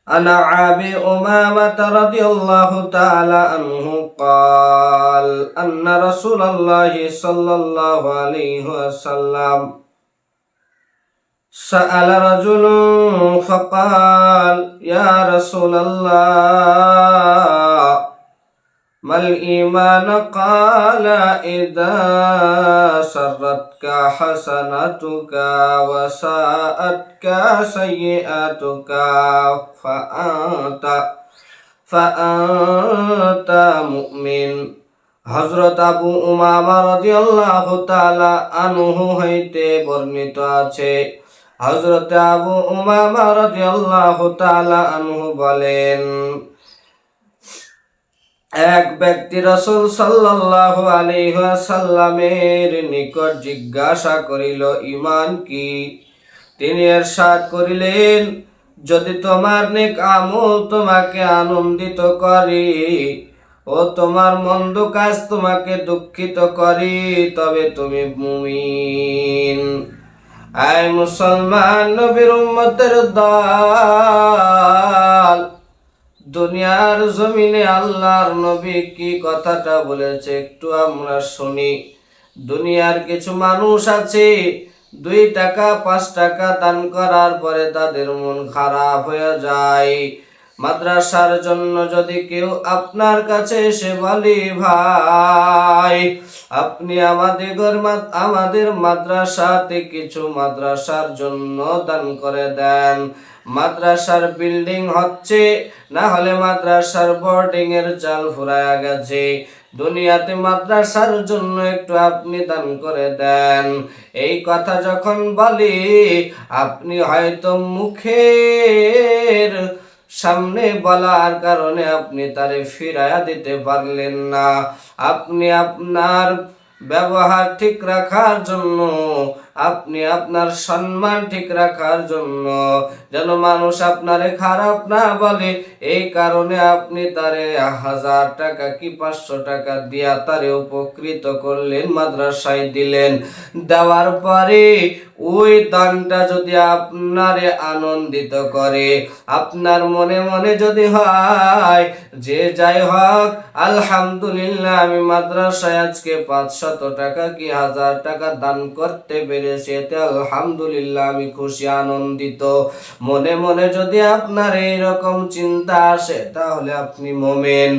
عن أبي أمامة رضي الله تعالى عنه قال أن رسول الله صلى الله عليه وسلم سأل رجل فقال يا رسول الله ما الإيمان؟ قال إذا سرتك حسنتك وساءتك سيئتك فأنت مؤمن। হযরত আবু উমামা রাদিয়াল্লাহু তাআলা আনহু হইতে বর্ণিত আছে, হযরত আবু উমামা রাদিয়াল্লাহু তাআলা আনহু বলেন, এক ব্যক্তি রাসূল সাল্লাল্লাহু আলাইহি ওয়াসাল্লামের নিকট জিজ্ঞাসা করিল, ঈমান কি? তিনি ইরশাদ করিলেন, যদি তোমার নেক আমল তোমাকে আনন্দিত করে ও তোমার মন্দ কাজ তোমাকে দুঃখিত করে তবে তুমি মুমিন। আয় মুসলমান, নবীর উম্মতের দল, দুনিয়ার জমিনে আল্লাহর নবী কি কথাটা বলেছে একটু আমরা শুনি। দুনিয়ার কিছু মানুষ আছে 2 টাকা 5 টাকা দান করার পরে তাদের মন খারাপ হয়ে যায়। মাদ্রাসার জন্য যদি কেউ আপনার কাছে এসে বলে, ভাই আপনি আমাদের মাদ্রাসাতে কিছু মাদ্রাসার জন্য দান করে দেন, মাদ্রাসার বিল্ডিং হচ্ছে, না হলে মাদ্রাসার বোর্ডিং এর চাল ফুরায়া গেছে, দুনিয়াতে মাদ্রাসার জন্য একটু আপনি দান করে দেন। এই কথা যখন বলি, আপনি হয়তো মুখের সামনে বলার কারণে আপনি তারে ফিরায়া দিতে পারলেন না। আপনি আপনার ব্যবহার ঠিক রাখার জন্য, আপনি আপনার সম্মান ঠিক রাখার জন্য, যেন মানুষ আপনারে খারাপ না বলে, এই কারণে আপনি তারে 1000 টাকা কি 500 টাকা দিয়া তারে উপকৃত করলেন, মাদ্রাসায় দিলেন। দেওয়ার পরে ওই দানটা যদি আপনারে আনন্দিত করে, আপনার মনে মনে যদি হয় যে যাই হোক আলহামদুলিল্লাহ, আমি মাদ্রাসায় আজকে 500 টাকা কি 1000 টাকা দান করতে পেরেছি, এতে আলহামদুলিল্লাহ আমি খুশি আনন্দিত, মনে মনে যদি আপনার এইরকম চিন্তা আসে তাহলে আপনি মুমিন।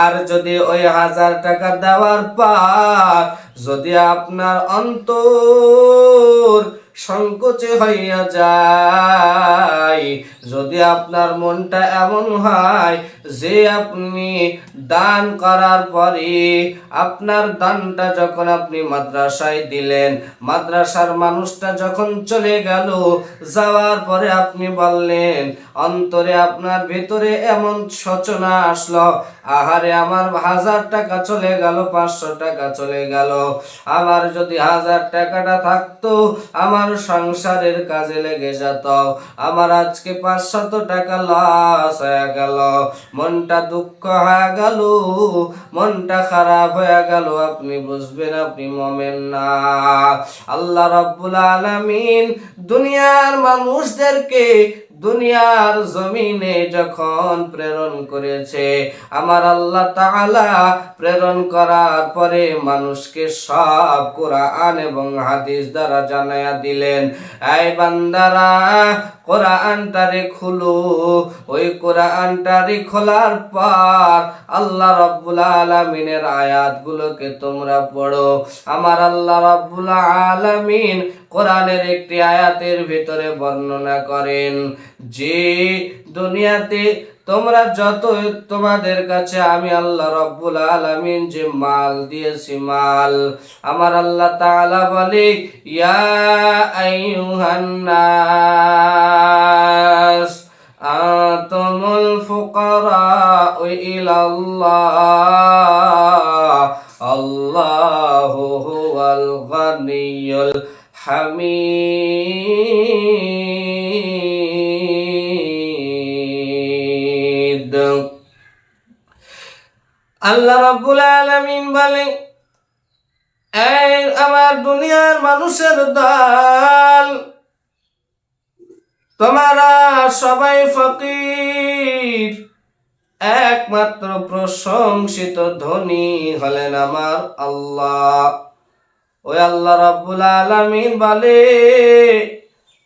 আর যদি ওই 1000 টাকা দেওয়ার পর যদি আপনার অন্তর সংকোচে হইয়া যায়, যদি আপনার মনটা এমন হয় যে আপনি দান করার পরে আপনার দানটা যখন আপনি মাদ্রাসায় দিলেন, মাদ্রাসার মানুষটা যখন চলে গেল, যাওয়ার পরে আপনি বললেন, অন্তরে আপনার ভেতরে এমন শোচনা আসলো, আহারে আমার 1000 টাকা চলে গেল, 500 টাকা চলে গেল, আমার যদি 1000 টাকাটা থাকতো আমার সংসারের কাজে লেগে যেত, আমার আজকে 500 টাকা লস হয়ে গেল, মনটা দুঃখ হয়ে গেল, মনটা খারাপ হয়ে গেল, আপনি বুঝবেন আপনি মুমিন না। আল্লাহ রাব্বুল আলামিন দুনিয়ার মানুষদেরকে দুনিয়ার জমিনে যখন প্রেরণ করেছে, আমার আল্লাহ তাআলা প্রেরণ করার পরে মানুষকে সব কোরআন এবং হাদিস দ্বারা জানায়া দিলেন, এই বান্দারা কোরআনটারে খুলো, ওই কোরআনটারে খোলার পর আল্লাহ রাব্বুল আলামিনের আয়াতগুলোকে তোমরা পড়ো। আমার আল্লাহ রাব্বুল আলামিন কোরআনের একটি আয়াতের ভিতরে বর্ণনা করেন যে দুনিয়াতে তোমরা যত, তোমাদের কাছে আমি আল্লাহ রাব্বুল আলামিন যে মাল দিয়েছি, মাল আমার আল্লাহ তাআলা বলে, ইয়া আইয়ুহান নাস আনতুমুল ফুকারা ইলাল্লাহ আল্লাহু হুয়াল গানিয়ুল হামিদ। আল্লাহ রাব্বুল আলামিন বলে, এই আমার দুনিয়ার মানুষের দল, তোমরা সবাই ফকির, একমাত্র প্রশংসিত ধনী হলেন আমার আল্লাহ। ওই আল্লাহ রাব্বুল আলামিন বলে,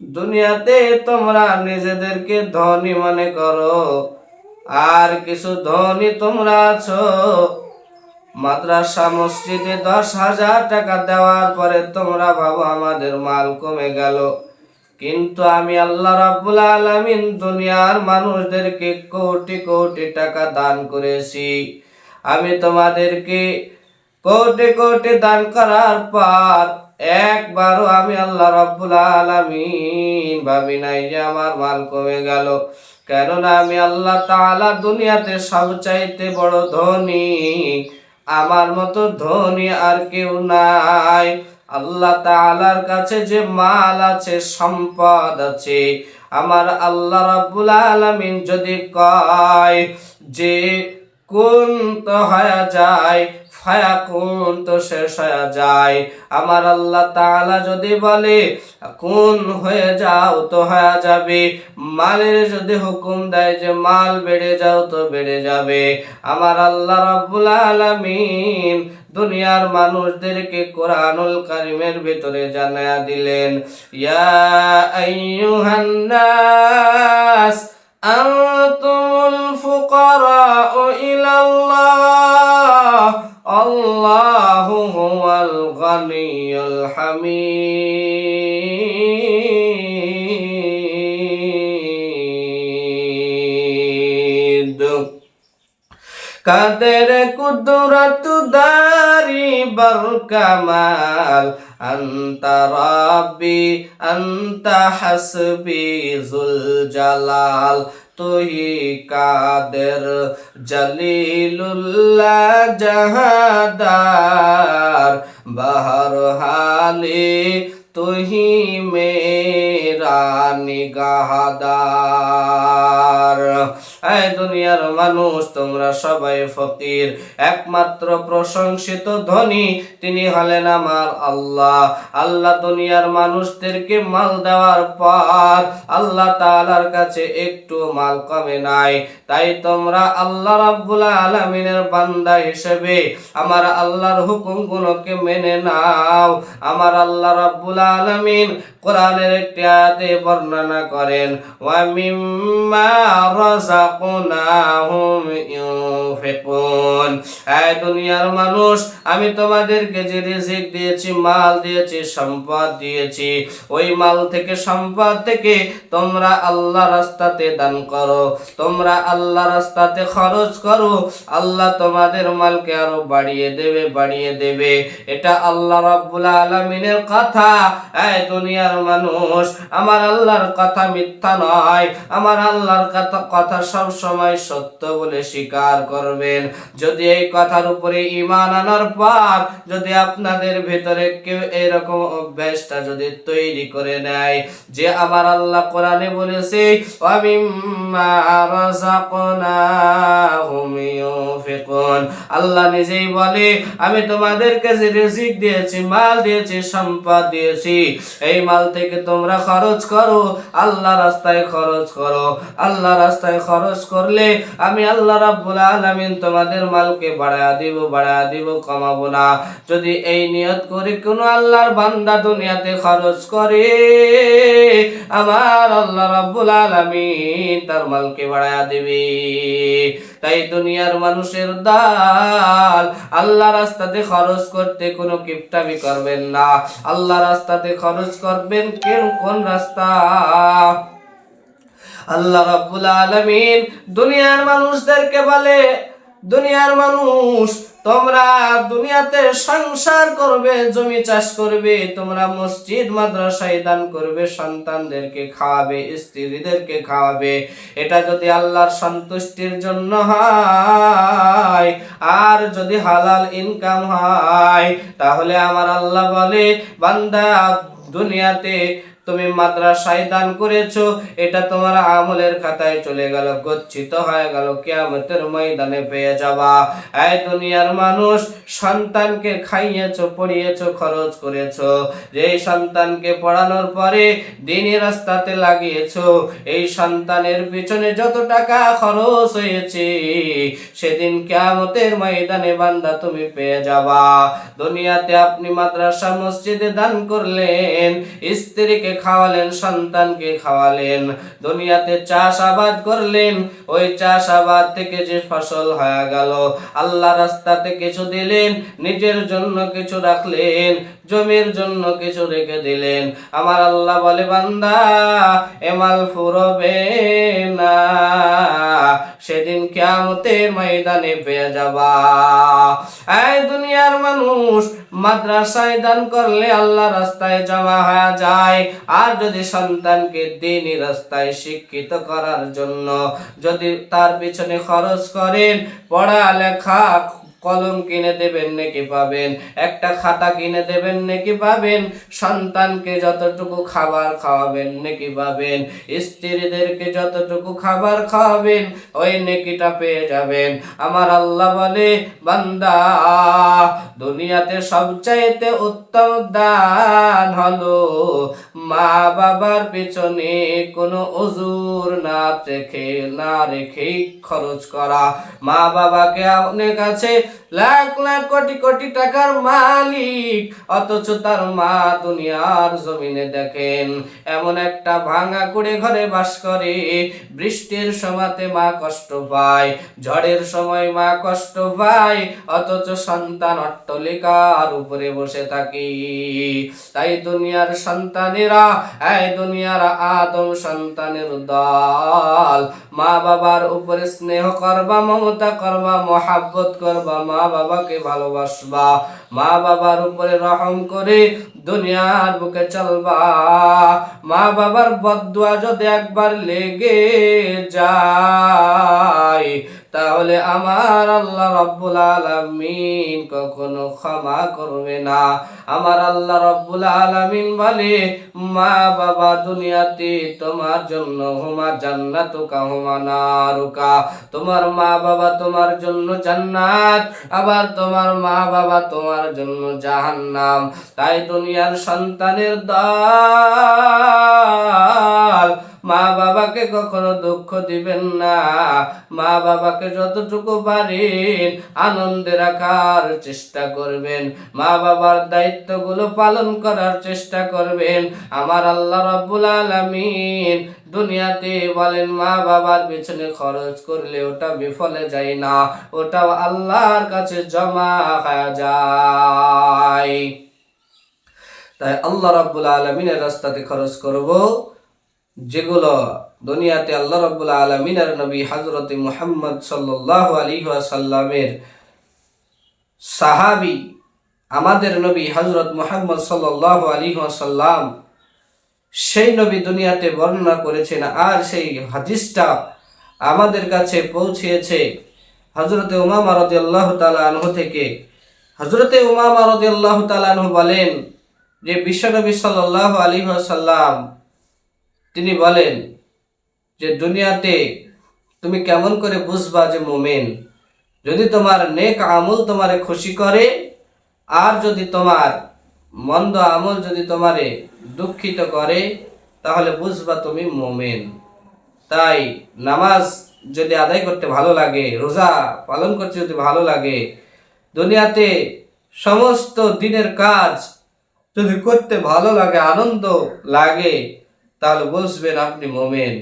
দুনিয়াতে তোমরা নিজেদেরকে ধনী মনে করো, আর কিছু ধনী তোমরা আছো, মাদ্রাসা মসজিদে 10,000 টাকা দেওয়ার পরে তোমরা ভাবো আমাদের মাল কমে গেল। কিন্তু আমি আল্লাহ রাব্বুল আলামিন দুনিয়ার মানুষদেরকে কোটি কোটি টাকা দান করেছি। আমি তোমাদেরকে কোটি কোটি দান করার পর একবারও আমি আল্লাহ রাব্বুল আলামিন ভাবি নাই যে আমার মাল কমে গেল। কেননা আমি আল্লাহ তাআলা দুনিয়াতে সবচাইতে বড় ধনী, আমার মতো ধনী আর কেউ নাই। আল্লাহ তাআলার কাছে যে মাল আছে, সম্পদ আছে, আমার আল্লাহ রাব্বুল আলামিন যদি কয় যে কোন তো হয়ে যায়, ফায়াকুন তো শেষ হয়ে যায়। আমার আল্লাহ তাআলা যদি বলে কোন হয়ে যাও তো হয়ে যাবে। মালের যদি হুকুম দেয় যে মাল বেড়ে যাও তো বেড়ে যাবে। আমার আল্লাহ রাব্বুল আলামিন দুনিয়ার মানুষদেরকে কোরআনুল কারীমের ভিতরে জানায়া দিলেন, ইয়া আইয়ুহান নাস আনতুমুল ফুকারাউ ইলাল্লাহ আল্লাহু হুয়াল গনিয়ুল হামিদ। কাদের কুদরত দারি বর কামাল, আন্তা রাব্বি আন্তা হাসবি জুল জালাল। তুহি কাদের জলিলুল্লাহ জাহাদার, বাহর হালি তুহি মেরা নিগাহদার। এই দুনিয়ার মানুষ তোমরা সবাই ফকির, একমাত্র প্রশংসিত ধনী তিনি হলেন আমার আল্লাহ। আল্লাহ দুনিয়ার মানুষদেরকে মাল দেওয়ার পর আল্লাহ তাআলার কাছে একটু মাল কমে নাই। তাই তোমরা আল্লাহ রাব্বুল আলামিনের বান্দা হিসেবে আমার আল্লাহর হুকুমগুলোকে মেনে নাও। আমার আল্লাহ রাব্বুল আলামিন কোরআনের একটি আয়াতে বর্ণনা করেন, ওয়া মিম্মা রাযাকনাহুম ইউনফিকুন। এই দুনিয়ার মানুষ, আমি তোমাদেরকে যে রিজিক দিয়েছি, মাল দিয়েছি, সম্পদ দিয়েছি, ওই মাল থেকে, সম্পদ থেকে তোমরা আল্লাহ রাস্তাতে দান করো, তোমরা আল্লাহ রাস্তাতে খরচ করো। আল্লাহ তোমাদের মালকে আরো বাড়িয়ে দেবে, বাড়িয়ে দেবে। এটা আল্লাহ রাব্বুল আলামিনের কথা। এই দুনিয়ার মানুষ, আমার আল্লাহর কথা মিথ্যা নয়, আমার আল্লাহর কথা সব সময় সত্য বলে স্বীকার করবেন। যদি এই কথার উপরে ঈমান আনার পর যদি আপনাদের ভিতরে কেউ এরকম অভ্যাসটা যদি তৈরি করে নেয় যে আমার আল্লাহ কোরআনে বলেছে, ওয়া মিম্মা রাযাকনাহুম ইউনফিকুন, আল্লাহ নিজেই বলে আমি তোমাদেরকে যে রিজিক দিয়েছি, মাল দিয়েছি, সম্পদ দিয়েছি, এই মাল থেকে তোমরা খরচ করো, আল্লাহ রাস্তায় খরচ করো। আল্লাহ রাস্তায় খরচ করলে আমি আল্লাহ রাব্বুল আলামিন তোমাদের মালকে বাড়ায়া দিব, বাড়ায়া দিব, কমাবো না। যদি এই নিয়ত করে কোন আল্লাহর বান্দা দুনিয়াতে খরচ করে, আমার আল্লাহ রাব্বুল আলামিন তার মালকে বাড়ায়া দিবে। তাই দুনিয়ার মানুষের দাল, আল্লাহ রাস্তাতে খরচ করতে কোনো কিপটামি করবেন না। আল্লাহ রাস্তাতে খরচ করবেন। কোন রাস্তা? আল্লাহ রাব্বুল আলামিন দুনিয়ার মানুষদেরকে বলে, দুনিয়ার মানুষ তোমরা দুনিয়াতে সংসার করবে, জমি চাষ করবে, তোমরা মসজিদ মাদ্রাসায় দান করবে, সন্তানদেরকে খাওয়াবে, স্ত্রীদেরকে খাওয়াবে। এটা যদি আল্লাহর সন্তুষ্টির জন্য হয় আর যদি হালাল ইনকাম হয়, তাহলে আমার আল্লাহ বলে, বান্দা দুনিয়াতে তুমি মাদ্রাসায় দান করেছো, এটা তোমার আমলের খাতায় চলে গেল, গচ্ছিত হয়ে গেল, কিয়ামতের ময়দানে পেয়ে যাবা। এই দুনিয়ার মানুষ, সন্তানকে খাইয়েছো, পড়িয়েছো, খরচ করেছো, যেই সন্তানকে পড়ানোর পরে দ্বীনি রাস্তাতে লাগিয়েছো, এই সন্তানের পিছনে যত টাকা খরচ হয়েছে সেদিন কিয়ামতের ময়দানে বান্দা তুমি পেয়ে যাবা। দুনিয়াতে আপনি মাদ্রাসা মসজিদে দান করলেন, স্ত্রীকে খাওয়ালেন, সন্তানকে খাওয়ালেন, দুনিয়াতে চাষাবাদ করলেন, ওই চাষাবাদ থেকে যে ফসল হয়ে গেল আল্লাহ রাস্তাতে কিছু দিলেন, নিজের জন্য কিছু রাখলেন, জমির জন্য কিছু রেখে দিলেন। আমার আল্লাহ বলে, বান্দা এমাল ফুরবে না, সেদিন কিয়ামতের ময়দানে পেয়ে যাবা। এই দুনিয়ার মানুষ, মাদ্রাসায় দান করলে আল্লাহ রাস্তায় জমা হয়ে যায়, আর যদি সন্তানকে দ্বীনি রাস্তায় শিক্ষিত করার জন্য যদি তার পিছনে খরচ করেন, পড়ালেখা কলম কিনে দেবেন নাকি পাবেন, একটা খাতা কিনে দেবেন নাকি পাবেন, সন্তানকে যতটুকু খাবার খাওয়াবেন নাকি পাবেন, স্ত্রীদেরকে যতটুকু খাবার খাওয়াবেন ওই নেকিটা পেয়ে যাবেন। আমার আল্লাহ বলে, বান্দা দুনিয়াতে সবচাইতে উত্তম দান হলো মা বাবার পেছনে কোনো ওজুর না রেখেই খরচ করা। মা বাবাকে আপনার কাছে লাখ লাখ কোটি কোটি টাকার মালিক, অথচ তার মা দুনিয়ার জমিনে দেখেন এমন একটা ভাঙা কুড়ে ঘরে বাস করে, বৃষ্টির সময়তে মা কষ্ট পায়, ঝড়ের সময় মা কষ্ট পায়, অথচ সন্তান অট্টালিকার উপরে বসে থাকে। তাই দুনিয়ার সন্তানেরা, এই দুনিয়ার আদম সন্তানের দল, মা বাবার উপরে স্নেহ করবা, মমতা করবা, মহাব্বত করবা, মা বাবাকে ভালোবাসবা, মা বাবার উপরে রহম করে দুনিয়ার বুকে চলবা। মা বাবার বদদুয়া যদি একবার লেগে যায় তাহলে আমার আল্লাহ রাব্বুল আলামিন কখনো ক্ষমা করবে না। আমার আল্লাহ রাব্বুল আলামিন বলে, মা বাবা দুনিয়াতে তোমার জন্য হুমা জান্নাতুকা হুমা নারুকা, তোমার মা বাবা তোমার জন্য জান্নাত, আবার তোমার মা বাবা তোমার জন্য জাহান্নাম। তাই দুনিয়ার সন্তানের দল, মা বাবাকে কখনো দুঃখ দিবেন না, মা বাবাকে যতটুকু পারেন আনন্দে রাখার চেষ্টা করবেন, মা বাবার দায়িত্বগুলো পালন করার চেষ্টা করবেন। আমার আল্লাহ রাব্বুল আলামিন দুনিয়াতে বলেন, মা বাবার পিছনে খরচ করলে ওটা বিফলে যায় না, ওটা আল্লাহর কাছে জমা হয়ে যায়। তাই আল্লাহ রাব্বুল আলামিনের রাস্তাতে খরচ করব, যেগুলো দুনিয়াতে আল্লাহ রাব্বুল আলামিনের নবী হযরত মুহাম্মদ সাল্লাল্লাহু আলাইহি ওয়াসাল্লামের সাহাবী, আমাদের নবী হযরত মুহাম্মদ সাল্লাল্লাহু আলাইহি ওয়াসাল্লাম, সেই নবী দুনিয়াতে বর্ণনা করেছেন, আর সেই হাদিসটা আমাদের কাছে পৌঁছেছে হযরত উমামা রাদিয়াল্লাহু তাআলা আনহু থেকে। হযরত উমামা রাদিয়াল্লাহু তাআলা আনহু বলেন যে বিশ্বনবী সাল্লাল্লাহু আলাইহি ওয়াসাল্লাম তিনি বলেন যে দুনিয়াতে তুমি কেমন করে বুঝবা যে মুমিন? যদি তোমার নেক আমল তোমারে খুশি করে, আর যদি তোমার মন্দ আমল যদি তোমারে দুঃখিত করে, তাহলে বুঝবা তুমি মুমিন। তাই নামাজ যদি আদায় করতে ভালো লাগে, রোজা পালন করতে যদি ভালো লাগে, দুনিয়াতে সমস্ত দিনের কাজ যদি করতে ভালো লাগে, আনন্দ লাগে, তাহলে বুঝবেন আপনি মুমিন।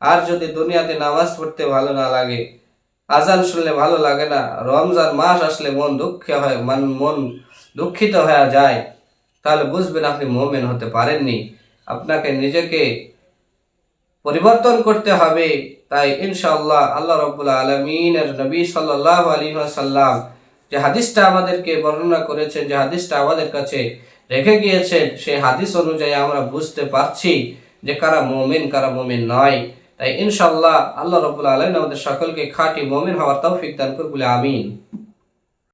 আর যদি দুনিয়াতে নামাজ পড়তে ভালো না লাগে, আজান শুনলে ভালো লাগে না, রমজান মাস আসলে মন দুঃখিত হয়ে যায়, তাহলে বুঝবেন আপনি মুমিন হতে পারেননি। আপনাকে নিজেকে পরিবর্তন করতে হবে। তাই ইনশাআল্লাহ আল্লাহ রাব্বুল আলামিনের নবী সাল্লাল্লাহু আলাইহি ওয়াসাল্লাম যে হাদিসটা আমাদেরকে বর্ণনা করেছেন, যে হাদিসটা আমাদের কাছে রেখে গিয়েছেন, সেই হাদিস অনুযায়ী আমরা বুঝতে পারছি যে কারা মুমিন কারা মুমিন নয়। তাই ইনশাআল্লাহ আল্লাহ রাব্বুল আলামিন আমাদের সকলকে খাঁটি মুমিন হওয়ার তৌফিক দান করুন বলে আমিন।